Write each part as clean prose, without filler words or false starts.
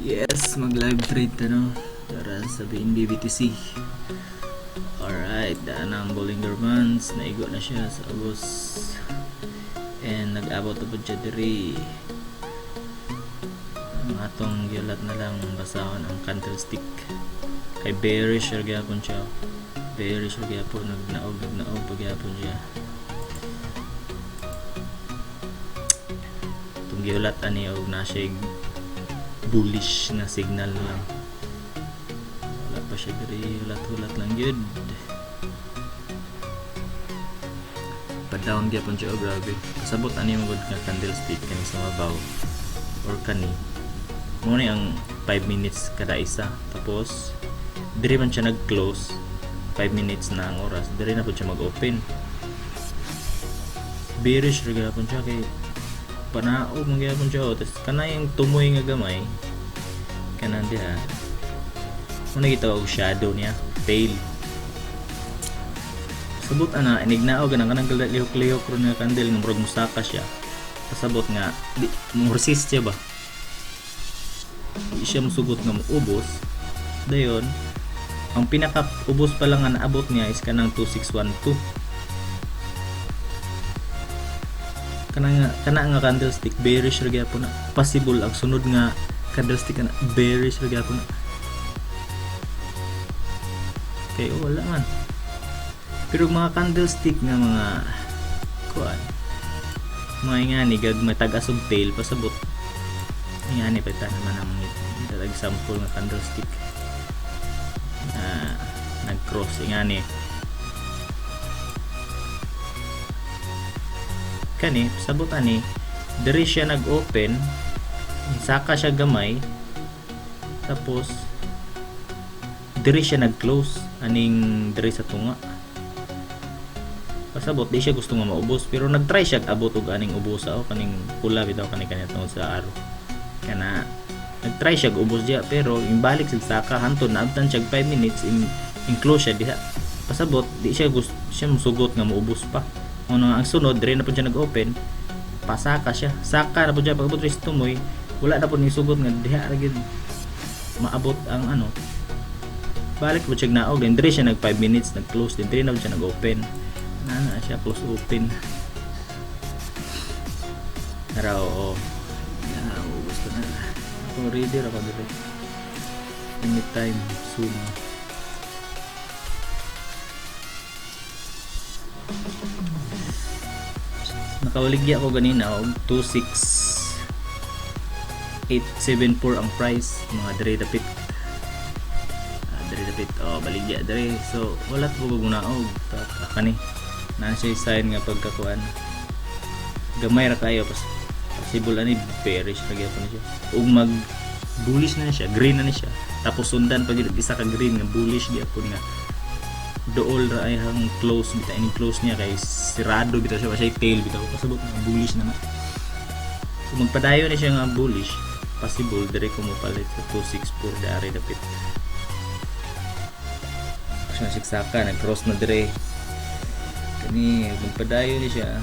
Yes, mag-live trade no para sa BNB-BTC. Alright, daan ang Bollinger Bands. Naigo na siya sa Agos. And nag-abot na po siya diri. Ang atong gilat na lang basahon ang candlestick. Kay bearish siya gyapon siya. Bearish siya gyapon, nagnaog pagyapon siya. Itong gilat ani og na siya bullish na signal lang. Wala pa siya diri, hulat-hulat lang yun. Pa-down gyapon siya, grabe. Kasabot ani mo gud nga candlestick kani sa mabaw or kani. Mo ni ang 5 minutes kada isa. Tapos diri man siya nag-close. 5 minutes na ang oras. Diri na po siya mag-open. Bearish ra gyapon siya kay panaog man gyapon siya. Tapos kana yung tumoy nga gamay kanan diha. Muna kita og shadow niya, tail. Sabot ana inignaog ganang kanang lihok-lihok ron nga candle nga murag musaka siya. Pasabot nga di mo resist siya ba? Di siya musugot nga moubos. Dayon ang pinaka ubos pa lang nga naabot niya is kanang 2612. Kana nga candlestick bearish ra gyapon na. Possible ang sunod nga candlestick na bearish ra gyapon na. Okay, wala man. Pero mga candlestick nga mga kuan mga ingani gagmay tag-asog tail pasabot. Ingani pa ta naman ang example nga candlestick na nag-cross ingani. Kani pasabot ani diri siya nag-open, saka siya gamay, tapos diri siya nag-close aning diri sa tunga. Pasabot di siya gusto nga maubos pero nag-try siya abot og aning ubosa o kaning pula bitaw kani tungod sa araw. Kana nag-try siya ubos diya pero imbalik sa saka hantud naabtan siya 5 minutes in close siya diha. Pasabot di siya gusto siya musugot nga maubos pa. Ano ang sunod diri na pud siya nag-open, pasaka siya. Saka na pud siya pag abot sa tumoy, wala na pud ni sugot nga diha ra gid maabot ang ano. Balik po siya naog din diri siya nag 5 minutes nag-close din diri na siya nag-open. Na siya close open. Araw o. Gusto na. Ako reader ako dito. Anytime soon. Nakawaligya ako ganina og 26874 ang price mga diri dapit. Diri dapit baligya diri. So wala to gugunaog kani. Na siya sign nga pagkakuan. Gamay ra kayo possible ani bearish ra gyapon siya. Ug mag bullish na siya, green na siya. Tapos sundan pag isa ka green nga bullish gyapon nga. Dool ra ay hang close bitaw ini close niya kay sirado bitaw siya siya tail bitaw pasabot nga bullish naman. Kung magpadayon ni siya nga bullish, possible dire ko mo palit sa 264 dari dapit. Siya siksaka nag-cross na dire. Kani magpadayon ni siya.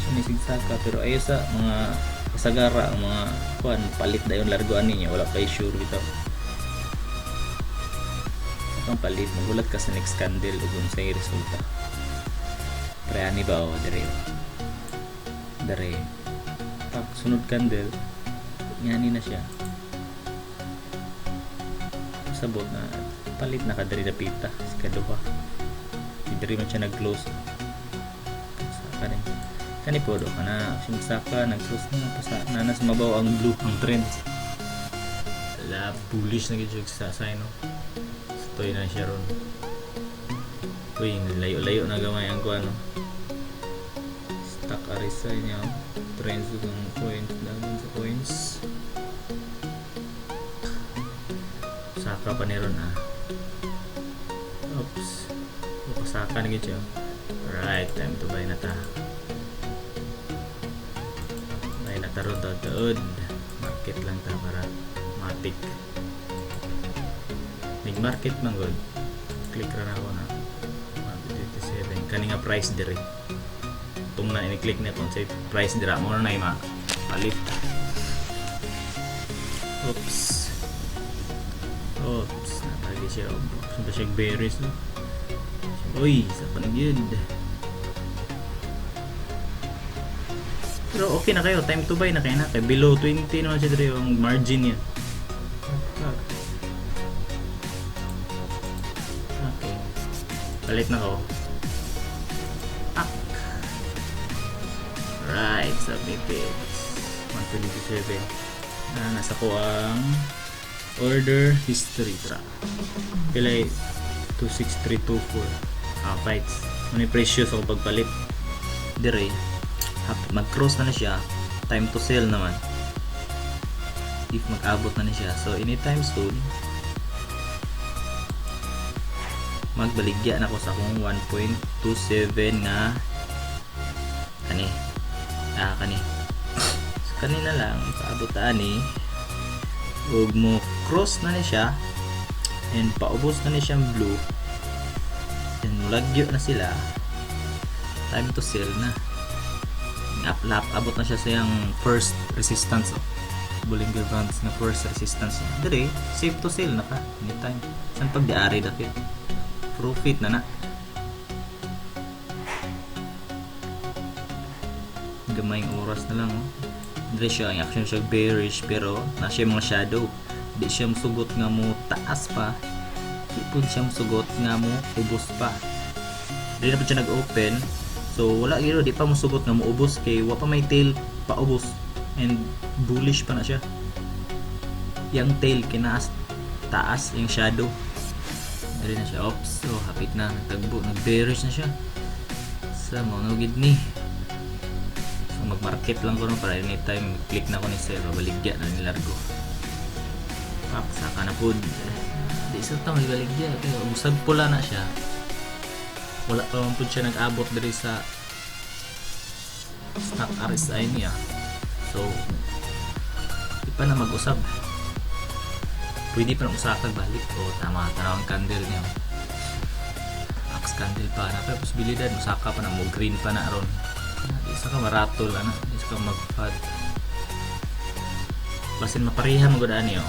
Siya ni siksaka pero ayo sa mga kasagara ang mga kuan palit dayon largoan niya wala kay sure bitaw. Ang palit magulat ka sa next candle ug unsay resulta. Preani ba o dire pag sunod candle ngani na siya sabot na palit na kadiri na pita si kaduha diri man siya nag-close kani po do kana sinsaka nag-close na pasa nana sa mabaw ang blue ang trend la bullish na gid sa sign no. Toy na siya ron. Uy, layo-layo na gamay ang kuan no. Stock RSI niya. Trends ng coins dagan sa coins. Saka pa ni ron Oops. Pasaka na gid siya. Alright, time to buy na ta. Buy na ta ron taod. Market lang ta para matik. Market man god click ra na ako na 157 kani nga price dire tung na ini click na kung say price dira mo na ima palit. Oops. Napagi siya. Saan siya berries, no? Uy, sa panagid. Pero okay na kayo, time to buy na kayo na. Kaya below 20 naman siya dito yung margin niya. Okay. Palit na ko. Right, submitted. 127. Nasa ko ang order history track. Pilay 26324. Fights. Ano yung presyo sa pagpalit? Dire. Mag-cross na siya. Time to sell naman. If mag-abot na siya. So, anytime soon, magbaligya na ko sa akong 1.27 nga kani. So, kanina lang paabot ani ug mo cross na siya and paubos na ni siyang blue and mulagyo na sila, time to sell na. Abot na siya sa yung first resistance of Bollinger Bands na first resistance niya. Dire, safe to sell na ka anytime. Saan pag diari dapit profit na gamayng oras na lang, Dire siya ang action siya bearish pero na siya mga shadow. Di siya musugot nga mo taas pa, di po siya musugot nga mo ubos pa. Di na po siya nag-open, so wala giro, di pa musugot nga mo ubos kay wa pa may tail pa ubos and bullish pa na siya. Yang tail kinaas taas yung shadow. Dari na siya, oops, so hapit na nagtagbo, nag-bearish na siya sa monogid ni. So mag-market lang ko no para anytime click na ko ni sell, baligya na nilargo. Saka na po di sa tao baligya kaya usag pula na siya, wala pa man po siya nag-abot dari sa stock RSI niya, so di pa na mag-usab, pwede pa na usakag balik. O tama, tanawang candle niya, axe candle pa na, pero posibilidad usaka pa na mo, green pa na ron, di sa ka maratol ana, di sa ka mag-fad basin mapariha magudaan niyo.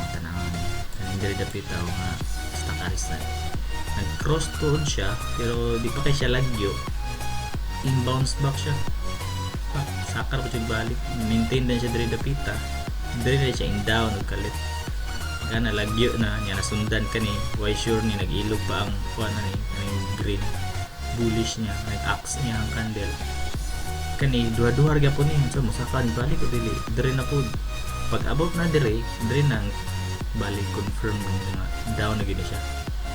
Dari dapit ako nga stock RSI nag-cross tuod siya pero di pa kay siya lagyo, in-bounce back siya, sakar pa siya balik, maintain din siya dari dapita, dari na siya in-down nagkalit kaya nalagyo na niya, nasundan ka ni why sure ni nag-ilog pa ang kuha na ni green bullish niya, nag-axe niya ang candle kani duha-duha harga po niya, so musakan balik o dili dari na po pag about na dari na balik confirm ng mga down na gini siya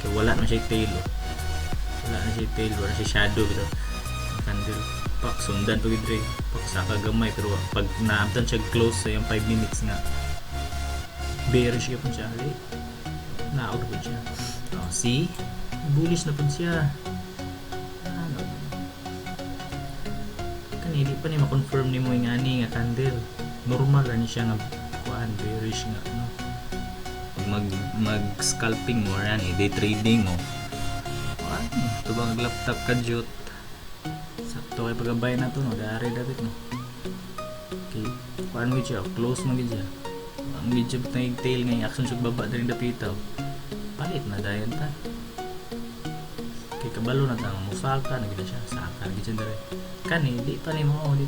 kaya wala na siya tail, wala na siya shadow bito candle pak sundan pag idre pak saka gamay, pero pag naabtan siya close sa yung 5 minutes nga bearish siya po siya, na-out po siya. See, bullish na po siya, kanili pa ni ma-confirm ni mo yung ani nga candle, normal na siya nga kuhaan bearish nga mag-scalping mo yan day trading mo. Ito ba mag-laptop ka jut sakto kay pagabay na to no, dari dapat no. Okay, kuhaan mo siya, close mo siya ang medyo batang tail nga yung action siya baba na rin dapitaw, palit na dayan ta kay kabalo na tang musaka na gina siya saka na gina rin kani di pa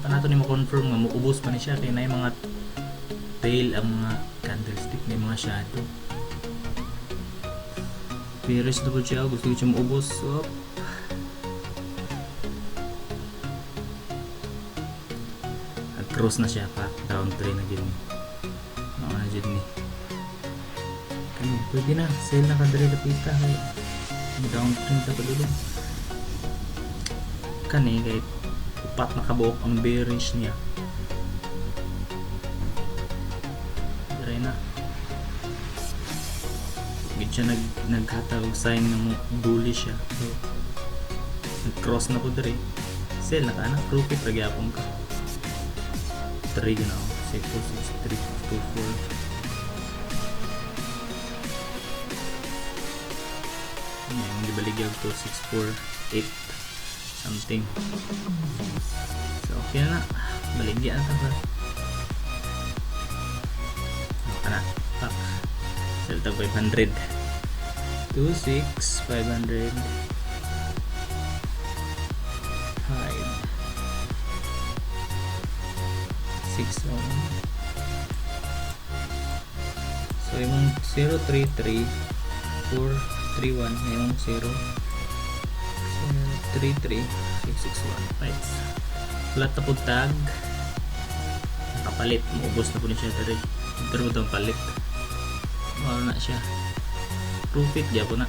nato ni mo confirm nga muubos pa ni siya kay na yung mga tail ang mga candlestick na mga shadow. Bearish na po siya, gusto ko siya maubos. So, nag-cross na siya pa, down 3 na gini. Mga na dyan ni. Kani, pwede na, sell na kadali lapita. Down 3 na pa dulo. Kani, kahit upat na kabuok ang bearish niya. Diray na. Siya naghatag sign ng bullish siya, so nag-cross na po dere, sell na ka na, profit lagi akong ka 3 ganaw 6, 4, 6, 3, 2, 4 yung libaligyan to 6, 4, 8 something, so okay na baligyan na ta 500. 26 500 6 so yung 033 431 yung 033 661 right. Flat na po tag nakapalit, maubos na po niya pero ito palit, wala na siya profit, diya po na.